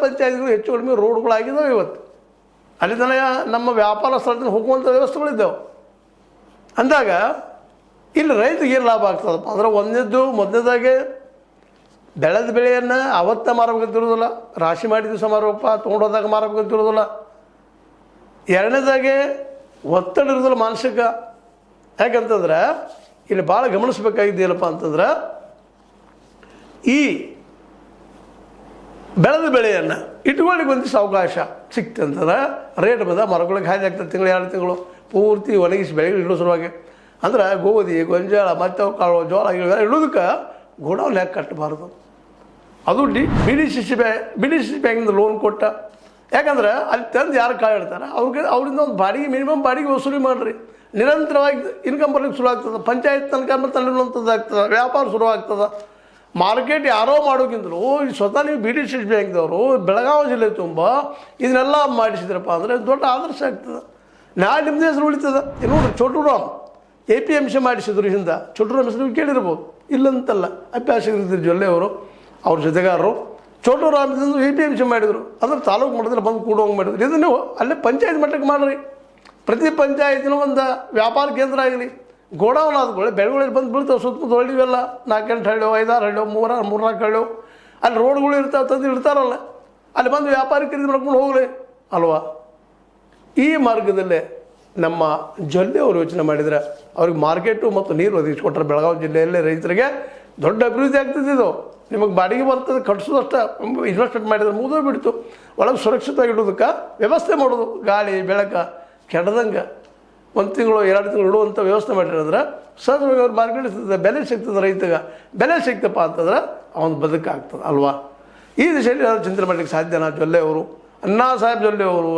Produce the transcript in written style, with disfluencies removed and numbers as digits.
ಪಂಚಾಯತ್ಗಳು ಹೆಚ್ಚು ಕಡಿಮೆ ರೋಡ್ಗಳಾಗಿದ್ದಾವೆ ಇವತ್ತು. ಅಲ್ಲಿ ತನಕ ನಮ್ಮ ವ್ಯಾಪಾರ ಸ್ಥಳದಿಂದ ಹೋಗುವಂಥ ವ್ಯವಸ್ಥೆಗಳಿದ್ದಾವೆ. ಅಂದಾಗ ಇಲ್ಲಿ ರೈತರಿಗೆ ಏನು ಲಾಭ ಆಗ್ತದಪ್ಪ ಅಂದ್ರೆ ಮೊದಲನೇದಾಗೆ ಬೆಳೆದ ಬೆಳೆಯನ್ನು ಅವತ್ತ ಮಾರಬೇಕಂತಿರೋದಿಲ್ಲ, ರಾಶಿ ಮಾಡಿದ ದಿವಸ ಮಾರಬೇಕಪ್ಪ, ತೊಗೊಂಡೋದಾಗ ಮಾರಬೇಕಂತಿರೋದಿಲ್ಲ. ಎರಡನೇದಾಗೆ ಒತ್ತಡ ಇರೋದಿಲ್ಲ ಮಾನಸಿಕ. ಯಾಕಂತಂದ್ರೆ ಇಲ್ಲಿ ಭಾಳ ಗಮನಿಸ್ಬೇಕಾಗಿದ್ದೇನಪ್ಪ ಅಂತಂದ್ರೆ ಈ ಬೆಳೆದ ಬೆಳೆಯನ್ನು ಇಟ್ಕೊಳ್ಳಿಕ್ಕೆ ಒಂದಿಷ್ಟು ಅವಕಾಶ ಸಿಕ್ತಂತಂದ್ರೆ ರೇಟ್ ಬಂದ ಮರಗಳಿಗೆ ಹಾದಿ ಆಗ್ತದೆ. ತಿಂಗಳು 2 ತಿಂಗಳು ಪೂರ್ತಿ ಒಣಗಿಸಿ ಬೆಳೆಗಳು ಇಡೋ ಸಲುವಾಗಿ ಅಂದ್ರೆ ಗೋಧಿ, ಗೊಂಜಾಳ, ಮತ್ತೆ ಕಾಳು, ಜೋಳ ಇಡೋದಕ್ಕೆ ಗೋಡೌನ್ ಯಾಕೆ ಕಟ್ಟಬಾರ್ದು? ಅದು ಬಿ ಡಿ ಸಿ ಬ್ಯಾಂಕಿಂದ ಲೋನ್ ಕೊಟ್ಟ. ಯಾಕಂದ್ರೆ ಅಲ್ಲಿ ತಂದು ಯಾರು ಕಾಳು ಇಡ್ತಾರೆ ಅವರಿಂದ ಒಂದು ಬಾಡಿಗೆ ಮಿನಿಮಮ್ ಬಾಡಿಗೆ ವಸೂಲಿ ಮಾಡಿರಿ. ನಿರಂತರವಾಗಿ ಇನ್ಕಮ್ ಬರ್ಲಿಕ್ಕೆ ಶುರು ಆಗ್ತದೆ. ಪಂಚಾಯತ್ ತನಕ ಮತ್ತು ಅಲ್ಲಿರುವಂಥದ್ದು ಆಗ್ತದೆ, ವ್ಯಾಪಾರ ಶುರು ಆಗ್ತದೆ. ಮಾರ್ಕೆಟ್ ಯಾರೋ ಮಾಡೋಕ್ಕಿಂತಲೂ ಸ್ವತಃ ನೀವು ಬಿ ಡಿ ಸಿ ಬ್ಯಾಂಕ್ದವರು ಬೆಳಗಾವಿ ಜಿಲ್ಲೆ ತುಂಬ ಇದನ್ನೆಲ್ಲ ಮಾಡಿಸಿದ್ರಪ್ಪ ಅಂದರೆ ದೊಡ್ಡ ಆದರ್ಶ ಆಗ್ತದೆ. ನಾಳೆ ನಿಮ್ಮದೇ ಹೆಸರು ಉಳಿತದೆ. ನೋಡಿರಿ, ಚೋಟುರಾಮ್ APMC ಮಾಡಿಸಿದ್ರು ಹಿಂದೆ. ಚೋಟುರಾಮ್ ಹೆಸರು ನೀವು ಕೇಳಿರ್ಬೋದು, ಇಲ್ಲಂತಲ್ಲ. ಅಭ್ಯಾಸಕರಿದ್ದರು ಜೊಲ್ಲೆ ಅವರು, ಅವ್ರ ಜೊತೆಗಾರರು. ಚೋಟುರಾಮದಿಂದ APMC ಮಾಡಿದರು. ಅಂದ್ರೆ ತಾಲೂಕು ಮಟ್ಟದಲ್ಲಿ ಬಂದು ಕೂಡೋಂಗೆ ಮಾಡಿದ್ರು. ಇದನ್ನು ನೀವು ಅಲ್ಲೇ ಪಂಚಾಯತ್ ಮಟ್ಟಕ್ಕೆ ಮಾಡಿರಿ. ಪ್ರತಿ ಪಂಚಾಯತಿನೂ ಒಂದು ವ್ಯಾಪಾರ ಕೇಂದ್ರ ಆಗಲಿ, ಗೋಡೌನ್ ಆದ್ಕೊಳ್ಳಿ. ಬೆಳೆಗಳಲ್ಲಿ ಬಂದು ಬೀಳ್ತಾವೆ ಸುತ್ತಮುತ್ತ ಹೊಳ್ಳಿವೆಲ್ಲ 4-8 ಹಳ್ಳಿ, 5-6 ಹಳ್ಳಿ, 3-4 ಹಳ್ಳಿ. ಅಲ್ಲಿ ರೋಡ್ಗಳು ಇರ್ತಾವೆ, ತಂದು ಇಡ್ತಾರಲ್ಲ, ಅಲ್ಲಿ ಬಂದು ವ್ಯಾಪಾರ ಖರೀದಿ ಮಾಡ್ಕೊಂಡು ಹೋಗಲಿ ಅಲ್ವಾ? ಈ ಮಾರ್ಗದಲ್ಲೇ ನಮ್ಮ ಜೊಲ್ಲೆ ಅವರು ಯೋಚನೆ ಮಾಡಿದರೆ ಅವ್ರಿಗೆ ಮಾರ್ಕೆಟು ಮತ್ತು ನೀರು ಒದಗಿಸ್ಕೊಟ್ರೆ ಬೆಳಗಾವಿ ಜಿಲ್ಲೆಯಲ್ಲೇ ರೈತರಿಗೆ ದೊಡ್ಡ ಅಭಿವೃದ್ಧಿ ಆಗ್ತದೆ. ಇದು ನಿಮಗೆ ಬಾಡಿಗೆ ಬರ್ತದೆ, ಕಟ್ಸೋದಷ್ಟೇ ಇನ್ವೆಸ್ಟ್ಮೆಂಟ್ ಮಾಡಿದ್ರೆ ಮುಗಿದೋ ಬಿಡ್ತು. ಒಳಗೆ ಸುರಕ್ಷಿತವಾಗಿ ಇಡೋದಕ್ಕೆ ವ್ಯವಸ್ಥೆ ಮಾಡೋದು, ಗಾಳಿ ಬೆಳಕ ಕೆಡದಂಗೆ 1 ತಿಂಗಳು 2 ತಿಂಗಳು ಇಡುವಂಥ ವ್ಯವಸ್ಥೆ ಮಾಡಿರೋದ್ರೆ ಸಹಜವಾಗಿ ಅವ್ರು ಮಾರ್ಕೆಟ್ ಸಿಗ್ತದೆ, ಬೆಲೆ ಸಿಗ್ತದೆ. ರೈತಗೆ ಬೆಲೆ ಸಿಗ್ತಪ್ಪ ಅಂತಂದ್ರೆ ಅವನು ಬದುಕಾಗ್ತದೆ ಅಲ್ವಾ? ಈ ದಿಶೆಯಲ್ಲಿ ಚಿಂತನೆ ಮಾಡಲಿಕ್ಕೆ ಸಾಧ್ಯನಾ ಜೊಲ್ಲೆ ಅವರು, ಅಣ್ಣಾ ಸಾಹೇಬ್ ಜೊಲ್ಲೆ ಅವರು